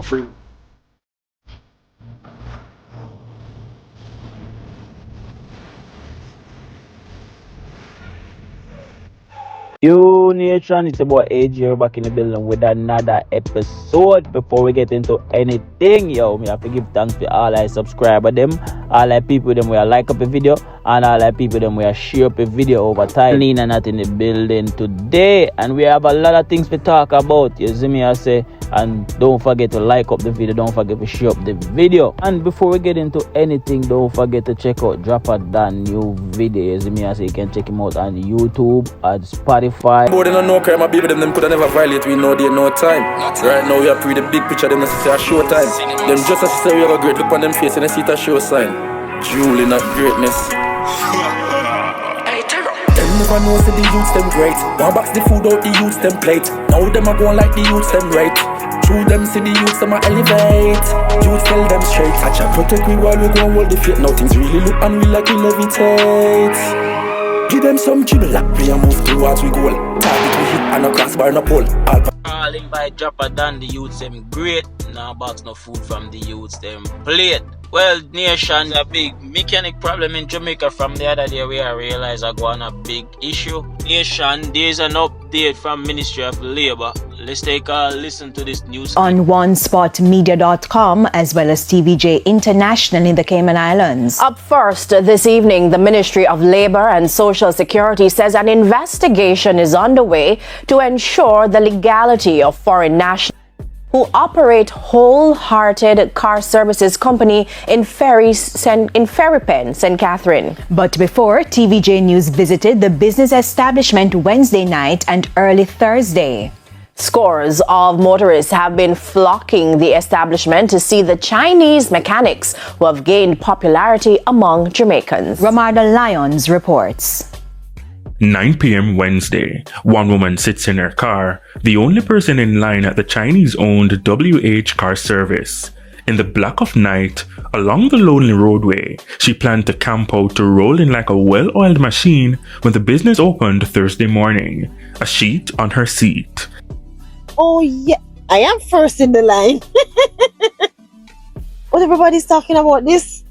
free. Yo Nation, it's about AJ here back in the building with another episode. Before we get into anything, yo, me have to give thanks to all our subscribers them, all our people them will like up a video, and all our people them will share up a video over time. Lena not in the building today, and we have a lot of things to talk about. You see me, I say, and don't forget to like up the video, don't forget to share up the video. And before we get into anything, don't forget to check out Dropper Dan new video. You see me, I say, you can check him out on YouTube, on Spotify. More than no crime, my baby them could have never violate. We know day, no time. Right now we are pre the big picture, them say a show time. Them just as say we have a great look on them face and they see it a show sign. Julie not greatness. Them never know say the youths them great. One box the food out the youths them plate. Now them are going like the youths them right. Through them see the youths them a elevate. Youths tell them straight. Catch a protect we while we go and hold the fate. Now things really look and we like we levitate. Give them some dribble like we and move towards we goal. Target we hit and a crossbar no pole. Calling by Dropper Dan, the youths them great. Now box no food from the youths them plate. Well, Nation, a big mechanic problem in Jamaica from the other day where I realized I got a big issue. Nation, there's an update from Ministry of Labour. Let's take a listen to this news. On onespotmedia.com as well as TVJ International in the Cayman Islands. Up first this evening, the Ministry of Labour and Social Security says an investigation is underway to ensure the legality of foreign nationals who operate Wholehearted Car Services Company in Ferry Pen, St. Catherine. But before, TVJ News visited the business establishment Wednesday night and early Thursday. Scores of motorists have been flocking the establishment to see the Chinese mechanics who have gained popularity among Jamaicans. Ramarda Lyons reports. 9 p.m. Wednesday, one woman sits in her car, the only person in line at the Chinese-owned WH car service. In the black of night, along the lonely roadway, she planned to camp out to roll in like a well-oiled machine when the business opened Thursday morning, a sheet on her seat. Oh yeah, I am first in the line. What everybody's talking about this?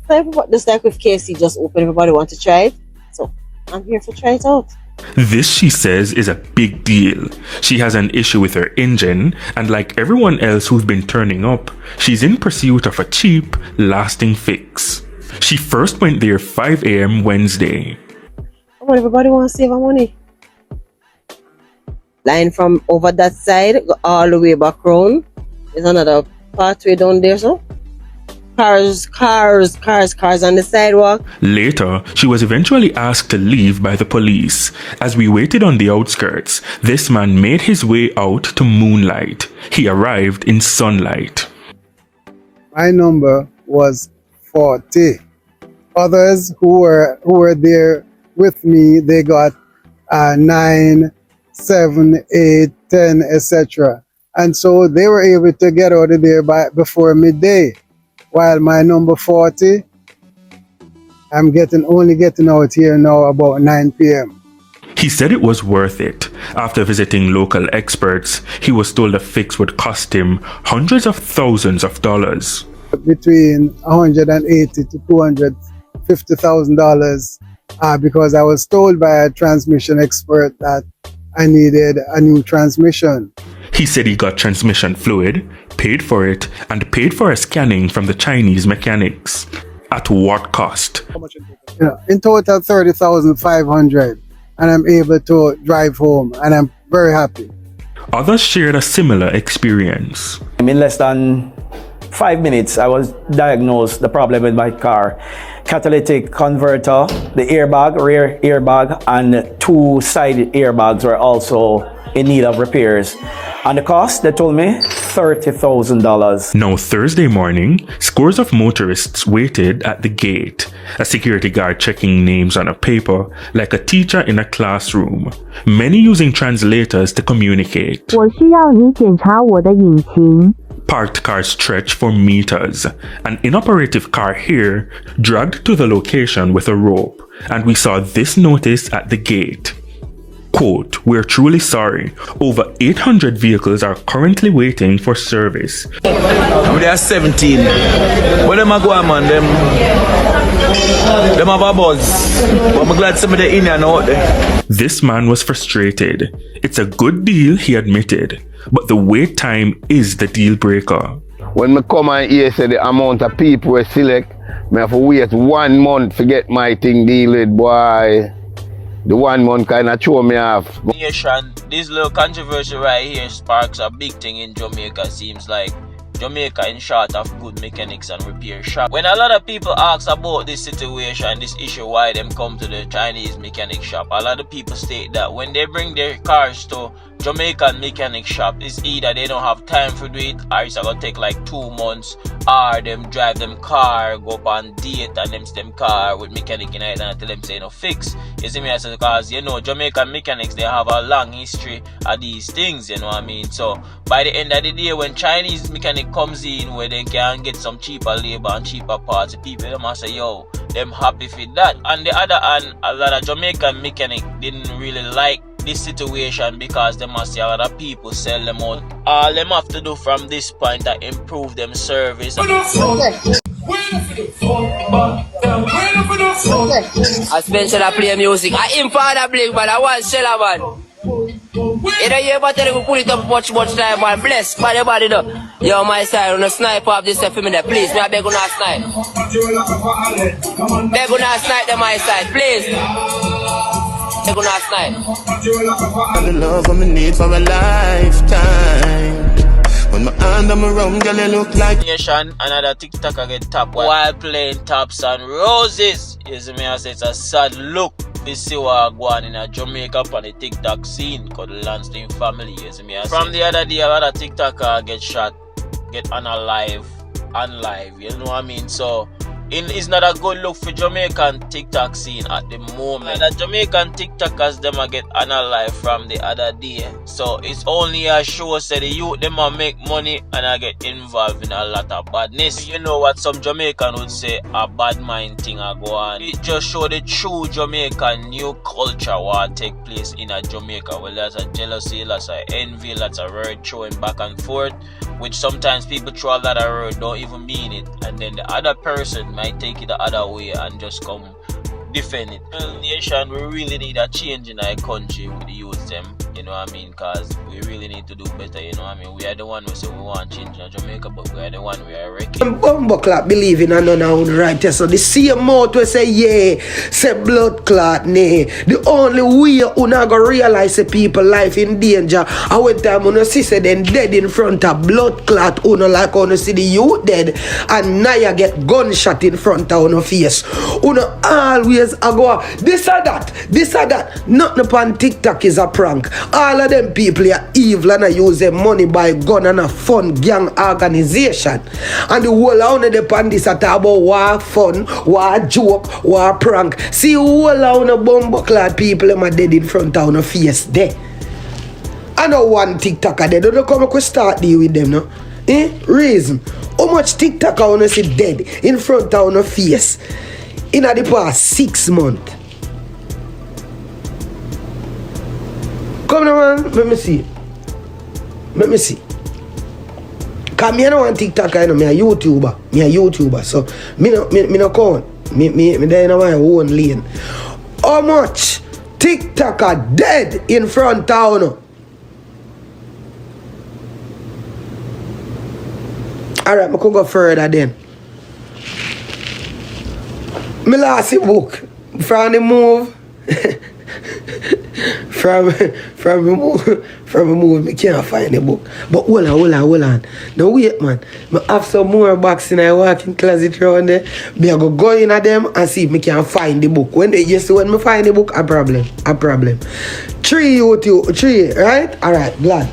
Just like with KFC just open, everybody want to try it. So I'm here to try it out. This, she says, is a big deal. She has an issue with her engine, and like everyone else who's been turning up, she's in pursuit of a cheap, lasting fix. She first went there 5 a.m. Wednesday. What everybody want to save money? Line from over that side, go all the way back round. There's another pathway down there, so cars on the sidewalk. Later, she was eventually asked to leave by the police. As we waited on the outskirts, this man made his way out to moonlight. He arrived in sunlight. My number was 40. Others who were there with me, they got 9, 7, 8, 10, etc. And so they were able to get out of there before midday. While my number 40, I'm only getting out here now about 9 p.m. He said it was worth it. After visiting local experts, he was told a fix would cost him hundreds of thousands of dollars. Between $180,000 to $250,000 because I was told by a transmission expert that I needed a new transmission. He said he got transmission fluid, paid for it, and paid for a scanning from the Chinese mechanics. At what cost? In total, $30,500, and I'm able to drive home, and I'm very happy. Others shared a similar experience. In less than 5 minutes, I was diagnosed the problem with my car. Catalytic converter, the airbag, rear airbag, and 2 side airbags were also in need of repairs. And the cost, they told me, $30,000. Now Thursday morning, scores of motorists waited at the gate, a security guard checking names on a paper like a teacher in a classroom, many using translators to communicate. Parked cars stretch for meters. An inoperative car here dragged to the location with a rope, and we saw this notice at the gate. Quote, "We're truly sorry. Over 800 vehicles are currently waiting for service." They are 17. But them a go on, man. Them have a buzz. But I'm glad some of the in and out there. This man was frustrated. It's a good deal, he admitted, but the wait time is the deal breaker. When me come and hear say the amount of people we select, me have to wait 1 month to get my thing deal with, boy. The 1 month kind of throw me off. Nation, this little controversy right here sparks a big thing in Jamaica. Seems like Jamaica in short of good mechanics and repair shop. When a lot of people ask about this situation, this issue, why them come to the Chinese mechanic shop, a lot of people state that when they bring their cars to Jamaican mechanic shop, it's either they don't have time for do it, or it's gonna take like 2 months, or them drive them car, go up on date and them car with mechanic in it and tell them say no fix. You see me, I said, because you know Jamaican mechanics, they have a long history of these things, you know what I mean? So by the end of the day, when Chinese mechanic comes in where they can get some cheaper labor and cheaper parts, people them must say, yo, them happy for that. On the other hand, a lot of Jamaican mechanic didn't really like this situation because they must see a lot of people sell them out. All them have to do from this point to improve them service. I spend I play music. I am father blink, but I want seller man. You don't hear about it, we pull it up much time, man. Bless by the body though. Yo, my style, on a snipe up this stuff for me there, please. Me I beg on a snipe. Beg on a snipe them my side, please. Beg on a snipe. The love I'm in need for a lifetime. When my hand on my rum, girl, you look like Nation, another TikToker get tapped while playing Taps and Roses. You see me, I say it's a sad look. We see what go on in a Jamaica on the TikTok scene called the Lansdale family. You see me, I say. From the other day, a lot of TikToker get shot, get unalive, you know what I mean? So it's not a good look for Jamaican TikTok scene at the moment. The Jamaican TikTokers them a get unalive from the other day. So it's only a show say the youth them a make money and I get involved in a lot of badness. You know what some Jamaican would say, a bad mind thing a go on. It just show the true Jamaican new culture what take place in a Jamaica. Well, there's a jealousy, lots of envy, lots of word throwing back and forth, which sometimes people throw a lot of word don't even mean it, and then the other person might take it the other way and just come defend it. Well, nation, we really need a change in our country with the youth them, you know what I mean, because we really need to do better, you know what I mean. We are the one who say we want change in Jamaica, but we are the one we are wrecking. Bumbo clot believing and none of the right test. So the same mouth we say yeah, say blood clot, nay. The only way you not go realize the people life in danger. I went time when you see say them dead in front of blood clot, you know, like when you see the youth dead, and now you get gunshot in front of your face. You know, always I go, this or that. Nothing upon TikTok is a prank. All of them people are evil and I use their money buy gun and a fun gang organization. And the whole of them upon this are talk about war fun, war joke, war prank. See whole of the bumbo clad people them are dead in front of your face there. I know one TikToker there, don't come and start deal with them, no? Reason. How much TikToker wanna see dead in front of your face in the past 6 months? Come on, man, let me see. Cause me no want TikToker, you know, me a YouTuber. So me no count. Me there in my own lane. How much TikToker dead in front of you? Alright, I could go further then. My last book from the move from the move, me can't find the book. But hold on. Now wait, man. I have some more box in a walk-in closet around there. Me I go in at them and see if me can find the book. When me find the book, a problem. 3 YouTube, 3, right? Alright, glad.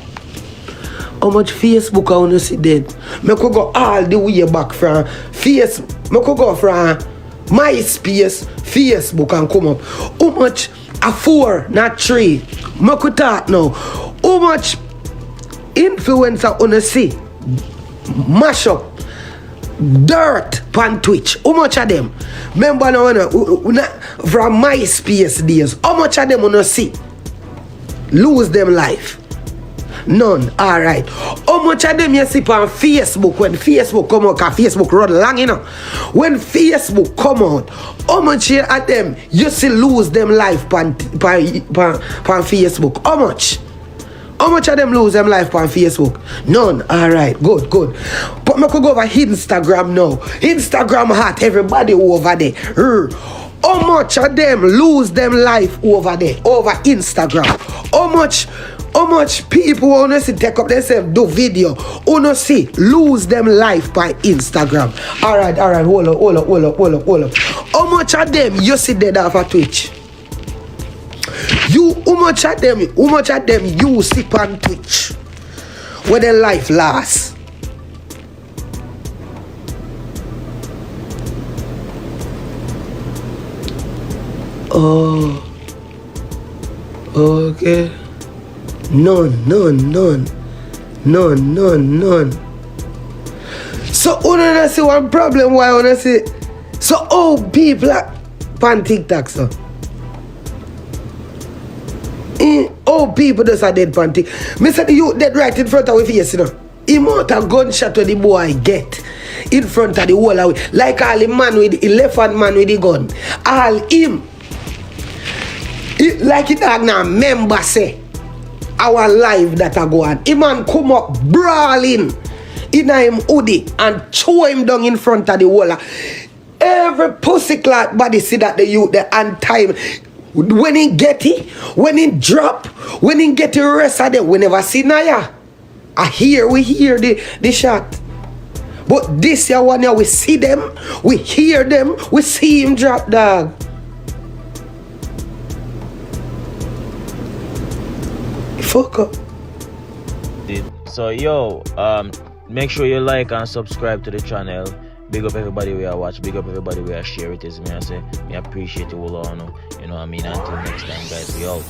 How much Facebook I want to see dead? Me could go all the way back from Facebook. Me could go from MySpace, Facebook and come up. How much? A 4, not 3. Me could talk now. How much influencer wanna see mash up dirt pan Twitch? How much of them? Remember now from MySpace days. How much of them wanna see? lose them life? None. Alright. How much of them you see on Facebook when Facebook come out? Because Facebook run long, you know. When Facebook come out, how much of them you see lose them life on Facebook? How much? How much of them lose them life on Facebook? None. Alright, good. But me could go over Instagram now. Instagram hot, everybody over there. How much of them lose them life over there, over Instagram? How much people wanna see take up themselves, do video, wanna see lose them life by Instagram? Alright, hold up. How much of them you see dead off of Twitch? How much of them you see on Twitch where their life lasts? Oh, okay. None. So, wanna see one problem why I wanna see. So, people are on TikTok, so. People just are dead on TikTok. Me say the youth dead right in front of our face, you know. He mount a gunshot when the boy get in front of the wall of it. Like all the man with the left hand man with the gun. All him. Like it dog now member say our life that a go on. He man come up brawling in him hoodie and throw him down in front of the wall. Every pussy clot body see that the youth the and time. When he get it, when he drop, when he get the rest of them, we never see Naya. We hear the shot. But this year one year we see them, we hear them, we see him drop, dog. Fuck up. So make sure you like and subscribe to the channel. Big up everybody we are watch, big up everybody we are share it is me. I say me appreciate you all. You know what I mean? Until next time guys, we out.